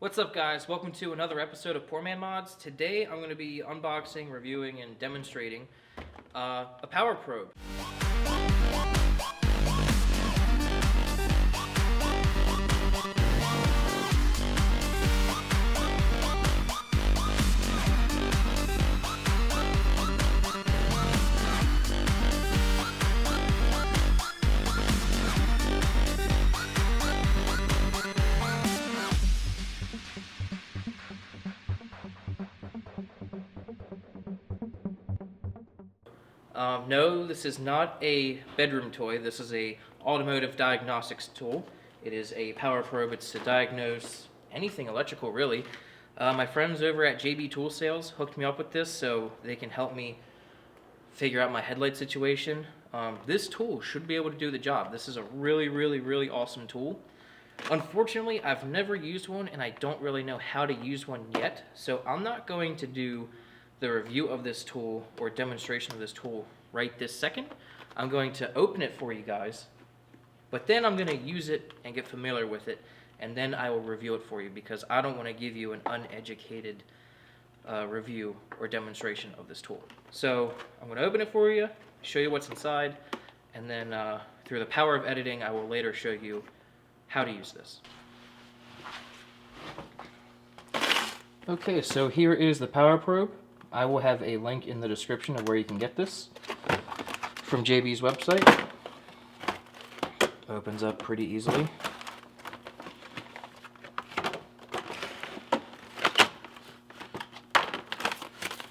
What's up, guys? Welcome to another episode of Poor Man Mods. Today I'm going to be unboxing, reviewing, and demonstrating a power probe. No, this is not a bedroom toy. This is a automotive diagnostics tool. It is a power probe. It's to diagnose anything electrical, really. My friends over at JB Tool Sales hooked me up with this so they can help me figure out my headlight situation. This tool should be able to do the job. This is a really awesome tool. Unfortunately, I've never used one and I don't really know how to use one yet, so I'm not going to do the review of this tool or demonstration of this tool right this second. I'm going to open it for you guys, but then I'm going to use it and get familiar with it, and then I will review it for you because I don't want to give you an uneducated review or demonstration of this tool. So I'm going to open it for you, show you what's inside, and then through the power of editing, I will later show you how to use this. Okay, so here is the power probe. I will have a link in the description of where you can get this from JB's website. Opens up pretty easily.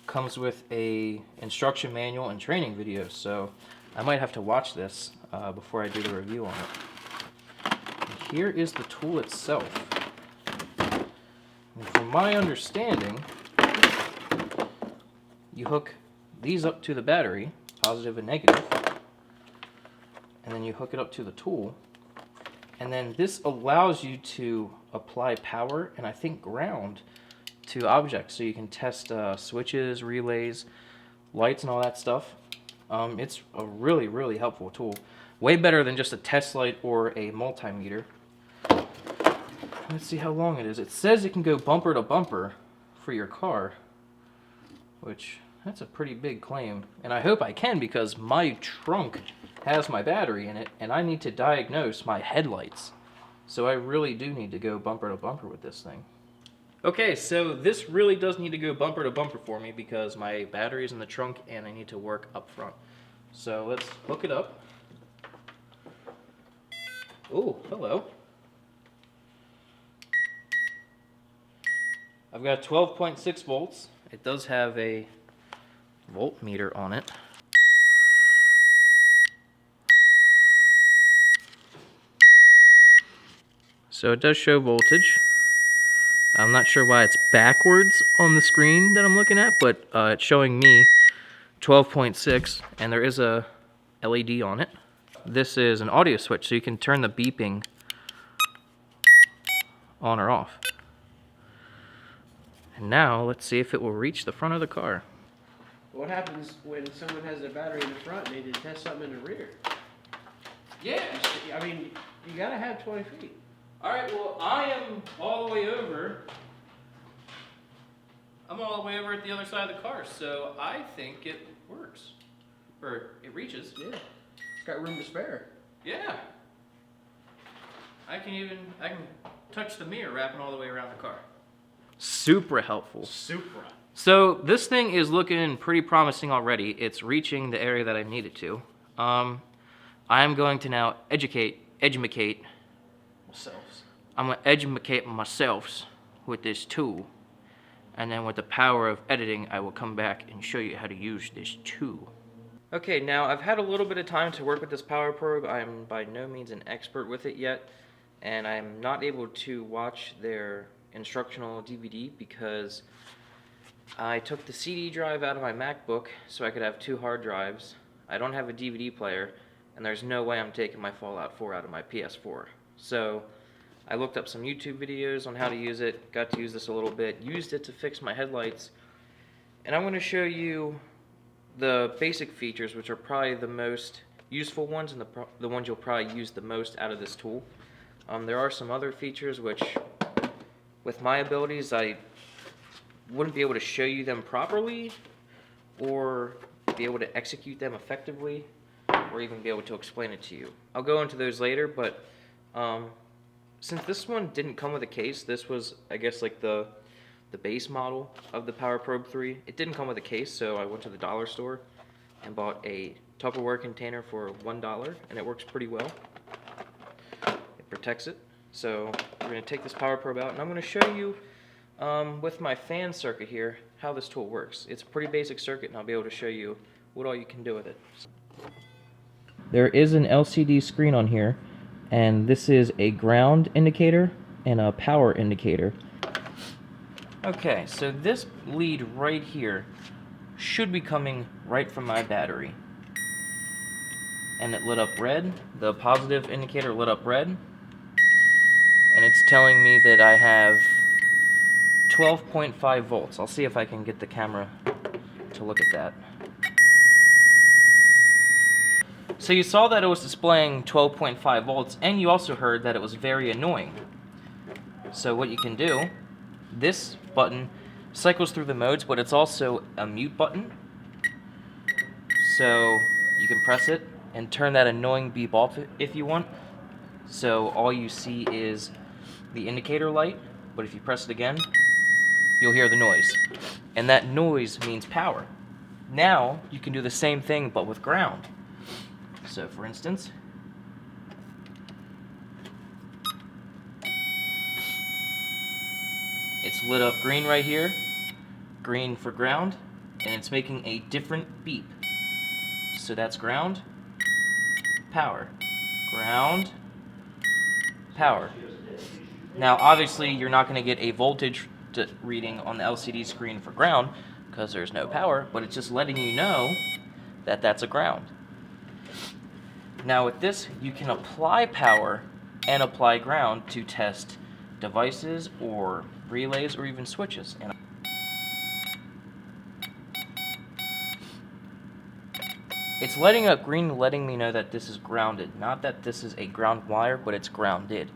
Comes with a instruction manual and training video, so I might have to watch this before I do the review on it. And here is the tool itself. And from my understanding, you hook these up to the battery, positive and negative, and then you hook it up to the tool, and then this allows you to apply power and I think ground to objects, so you can test switches, relays, lights, and all that stuff. It's a really helpful tool. Way better than just a test light or a multimeter. Let's see how long it is. It says it can go bumper to bumper for your car, which that's a pretty big claim, and I hope I can because my trunk has my battery in it and I need to diagnose my headlights. So I really do need to go bumper to bumper with this thing. Okay, so this really does need to go bumper to bumper for me because my battery is in the trunk and I need to work up front. So let's hook it up. Oh, hello. I've got 12.6 volts. It does have a voltmeter on it. So it does show voltage. I'm not sure why it's backwards on the screen that I'm looking at, but it's showing me 12.6, and there is a LED on it. This is an audio switch, so you can turn the beeping on or off. And now let's see if it will reach the front of the car. What happens when someone has their battery in the front and they need to test something in the rear? Yeah. I mean, you gotta have 20 feet. Alright, well, I am all the way over. I'm all the way over at the other side of the car, so I think it works. Or it reaches. Yeah. It's got room to spare. Yeah. I can touch the mirror wrapping all the way around the car. Super helpful. Super. So this thing is looking pretty promising already. It's reaching the area that I need it to. I am going to now educate myself with this tool. And then with the power of editing, I will come back and show you how to use this tool. Okay, now I've had a little bit of time to work with this power probe. I'm by no means an expert with it yet, and I'm not able to watch their instructional DVD because I took the CD drive out of my MacBook so I could have 2 hard drives. I don't have a DVD player, and there's no way I'm taking my Fallout 4 out of my PS4. So I looked up some YouTube videos on how to use it, got to use this a little bit, used it to fix my headlights, and I'm going to show you the basic features, which are probably the most useful ones and the ones you'll probably use the most out of this tool. There are some other features which with my abilities, I wouldn't be able to show you them properly, or be able to execute them effectively, or even be able to explain it to you. I'll go into those later, but since this one didn't come with a case, this was, I guess, like the base model of the Power Probe 3. It didn't come with a case, so I went to the dollar store and bought a Tupperware container for $1, and it works pretty well. It protects it. So we're going to take this Power Probe out, and I'm going to show you with my fan circuit here how this tool works. It's a pretty basic circuit, and I'll be able to show you what all you can do with it. There is an LCD screen on here, and this is a ground indicator and a power indicator. Okay, so this lead right here should be coming right from my battery. And it lit up red. The positive indicator lit up red. And it's telling me that I have 12.5 volts. I'll see if I can get the camera to look at that. So you saw that it was displaying 12.5 volts, and you also heard that it was very annoying. So what you can do, this button cycles through the modes, but it's also a mute button. So you can press it and turn that annoying beep off if you want. So all you see is the indicator light, but if you press it again, you'll hear the noise. And that noise means power. Now you can do the same thing but with ground. So for instance, it's lit up green right here, green for ground, and it's making a different beep. So that's ground, power, ground, power. Now obviously you're not going to get a voltage reading on the LCD screen for ground because there's no power, but it's just letting you know that that's a ground. Now with this, you can apply power and apply ground to test devices or relays or even switches. And it's lighting up green, letting me know that this is grounded. Not that this is a ground wire, but it's grounded.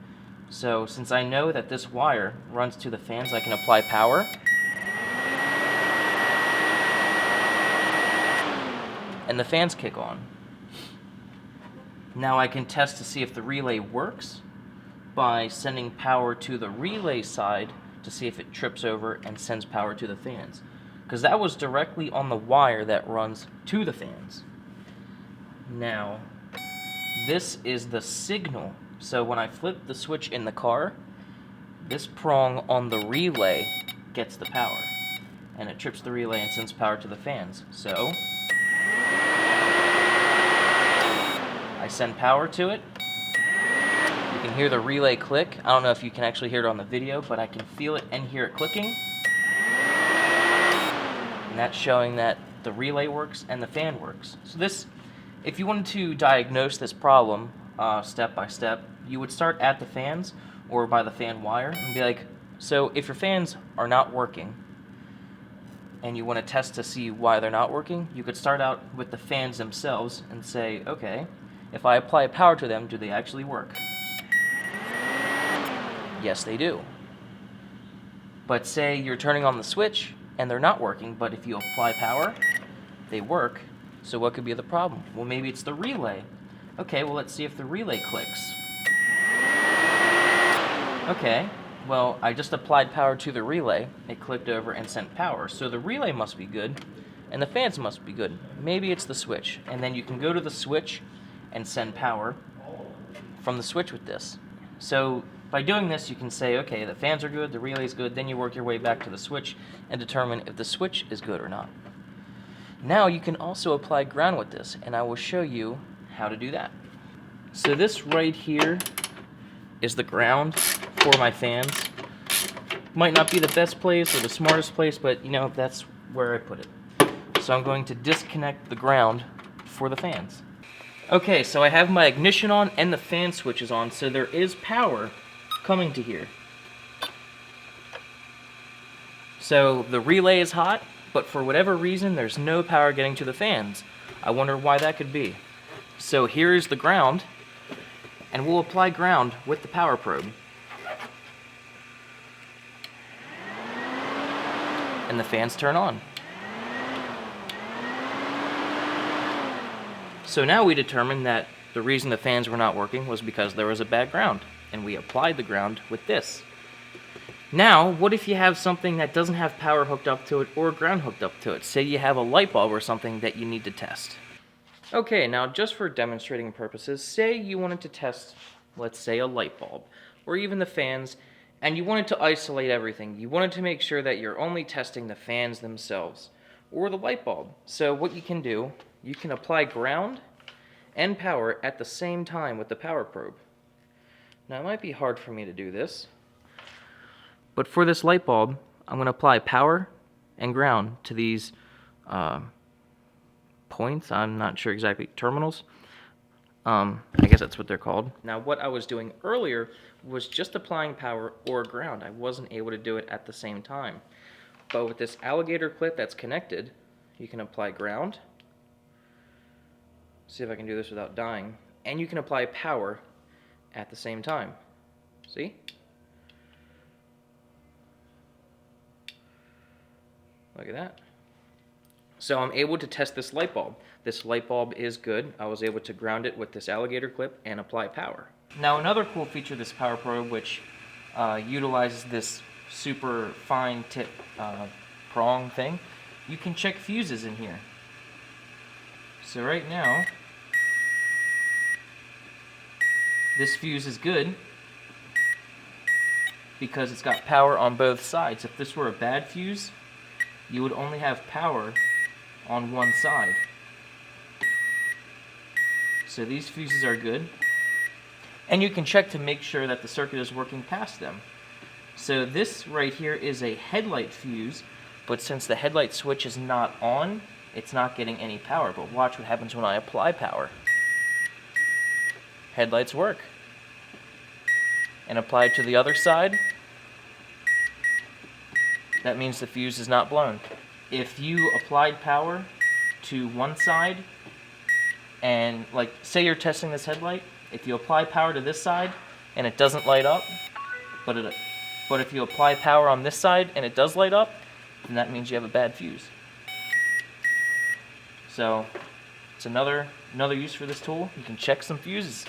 So since I know that this wire runs to the fans, I can apply power. And the fans kick on. Now I can test to see if the relay works by sending power to the relay side to see if it trips over and sends power to the fans. Because that was directly on the wire that runs to the fans. Now, this is the signal. So when I flip the switch in the car, this prong on the relay gets the power. And it trips the relay and sends power to the fans. So I send power to it. You can hear the relay click. I don't know if you can actually hear it on the video, but I can feel it and hear it clicking. And that's showing that the relay works and the fan works. So this, if you wanted to diagnose this problem step by step, you would start at the fans or by the fan wire and be like, so if your fans are not working and you want to test to see why they're not working, you could start out with the fans themselves and say, okay, if I apply power to them, do they actually work? Yes, they do. But say you're turning on the switch and they're not working, but if you apply power, they work. So what could be the problem? Well, maybe it's the relay. Okay, well, let's see if the relay clicks. Okay, well, I just applied power to the relay. It clicked over and sent power. So the relay must be good, and the fans must be good. Maybe it's the switch. And then you can go to the switch and send power from the switch with this. So by doing this, you can say, okay, the fans are good, the relay's good, then you work your way back to the switch and determine if the switch is good or not. Now you can also apply ground with this, and I will show you how to do that. So this right here is the ground for my fans. Might not be the best place or the smartest place, but you know, that's where I put it. So I'm going to disconnect the ground for the fans. Okay, so I have my ignition on and the fan switches on, so there is power coming to here. So the relay is hot, but for whatever reason, there's no power getting to the fans. I wonder why that could be. So here's the ground, and we'll apply ground with the power probe. and the fans turn on. So now we determined that the reason the fans were not working was because there was a bad ground, and we applied the ground with this. Now, what if you have something that doesn't have power hooked up to it or ground hooked up to it? Say you have a light bulb or something that you need to test. Okay, now just for demonstrating purposes, say you wanted to test, let's say, a light bulb, or even the fans, and you wanted to isolate everything. You wanted to make sure that you're only testing the fans themselves, or the light bulb. So what you can do, you can apply ground and power at the same time with the power probe. Now it might be hard for me to do this, but for this light bulb, I'm going to apply power and ground to these points. I'm not sure exactly, terminals. I guess that's what they're called. Now what I was doing earlier was just applying power or ground. I wasn't able to do it at the same time. But with this alligator clip that's connected, you can apply ground. See if I can do this without dying. And you can apply power at the same time. See? Look at that. So I'm able to test this light bulb. This light bulb is good. I was able to ground it with this alligator clip and apply power. Now another cool feature of this power probe, which utilizes this super fine tip prong thing, you can check fuses in here. So right now, this fuse is good because it's got power on both sides. If this were a bad fuse, you would only have power on one side. So these fuses are good. And you can check to make sure that the circuit is working past them. So this right here is a headlight fuse, but since the headlight switch is not on, it's not getting any power. But watch what happens when I apply power. Headlights work. And apply it to the other side. That means the fuse is not blown. If you applied power to one side, and like say you're testing this headlight, if you apply power to this side and it doesn't light up, but if you apply power on this side and it does light up, then that means you have a bad fuse. So it's another use for this tool. You can check some fuses.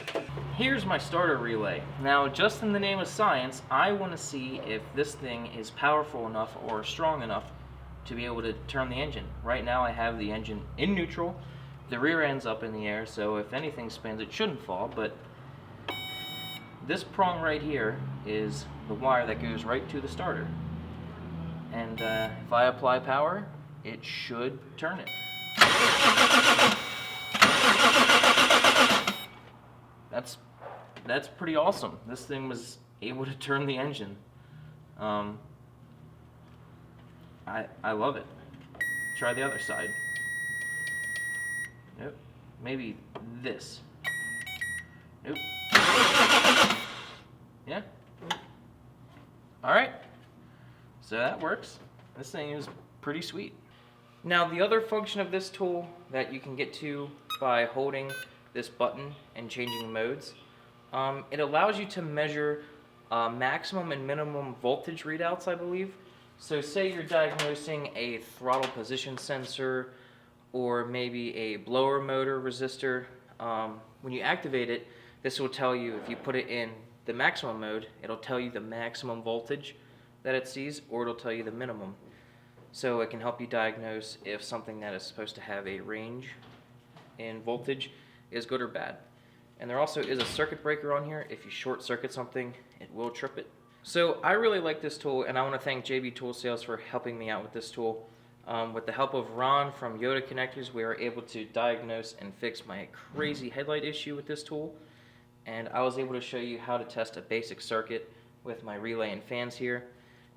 Here's my starter relay. Now, just in the name of science, I want to see if this thing is powerful enough or strong enough to be able to turn the engine. Right now I have the engine in neutral. The rear end's up in the air, so if anything spins, it shouldn't fall, but this prong right here is the wire that goes right to the starter. And if I apply power, it should turn it. That's pretty awesome. This thing was able to turn the engine. I love it. Try the other side. Nope. Maybe this. Nope. Yeah. Alright. So that works. This thing is pretty sweet. Now the other function of this tool that you can get to by holding this button and changing modes, it allows you to measure maximum and minimum voltage readouts, I believe. So say you're diagnosing a throttle position sensor or maybe a blower motor resistor. When you activate it, this will tell you, if you put it in the maximum mode, it'll tell you the maximum voltage that it sees, or it'll tell you the minimum. So it can help you diagnose if something that is supposed to have a range in voltage is good or bad. And there also is a circuit breaker on here. If you short circuit something, it will trip it. So I really like this tool, and I want to thank JB Tool Sales for helping me out with this tool. With the help of Ron from Yoda Connectors, we were able to diagnose and fix my crazy headlight issue with this tool. And I was able to show you how to test a basic circuit with my relay and fans here.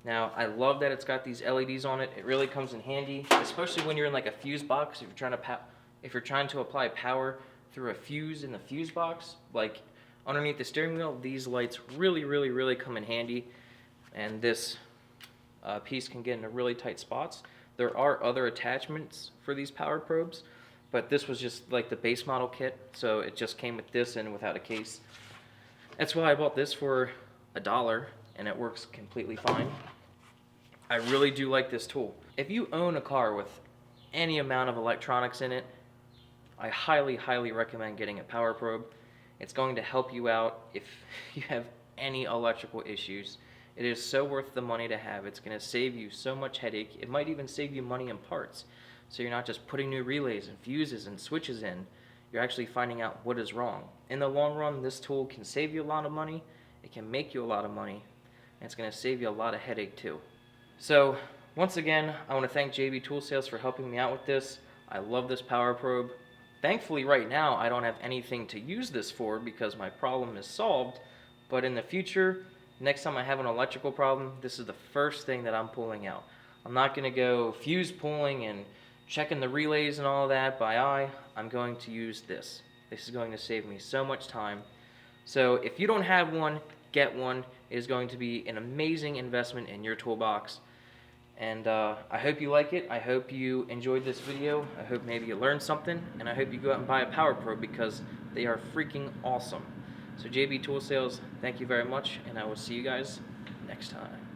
Now, I love that it's got these LEDs on it. It really comes in handy, especially when you're in like a fuse box. If you're trying to apply power through a fuse in the fuse box, like underneath the steering wheel, these lights really come in handy. And this piece can get into really tight spots. There are other attachments for these power probes, but this was just like the base model kit, so it just came with this and without a case. That's why I bought this for $1, and it works completely fine. I really do like this tool. If you own a car with any amount of electronics in it, I highly, highly recommend getting a power probe. It's going to help you out if you have any electrical issues. It is so worth the money to have. It's going to save you so much headache. It might even save you money in parts. So you're not just putting new relays and fuses and switches in. You're actually finding out what is wrong. In the long run, this tool can save you a lot of money. It can make you a lot of money. And it's going to save you a lot of headache too. So once again, I want to thank JB Tool Sales for helping me out with this. I love this power probe. Thankfully, right now, I don't have anything to use this for because my problem is solved. But in the future, next time I have an electrical problem, this is the first thing that I'm pulling out. I'm not going to go fuse pulling and checking the relays and all that by eye. I'm going to use this. This is going to save me so much time. So if you don't have one, get one. It is going to be an amazing investment in your toolbox. And I hope you like it. I hope you enjoyed this video. I hope maybe you learned something. And I hope you go out and buy a power probe because they are freaking awesome. So JB Tool Sales, thank you very much. And I will see you guys next time.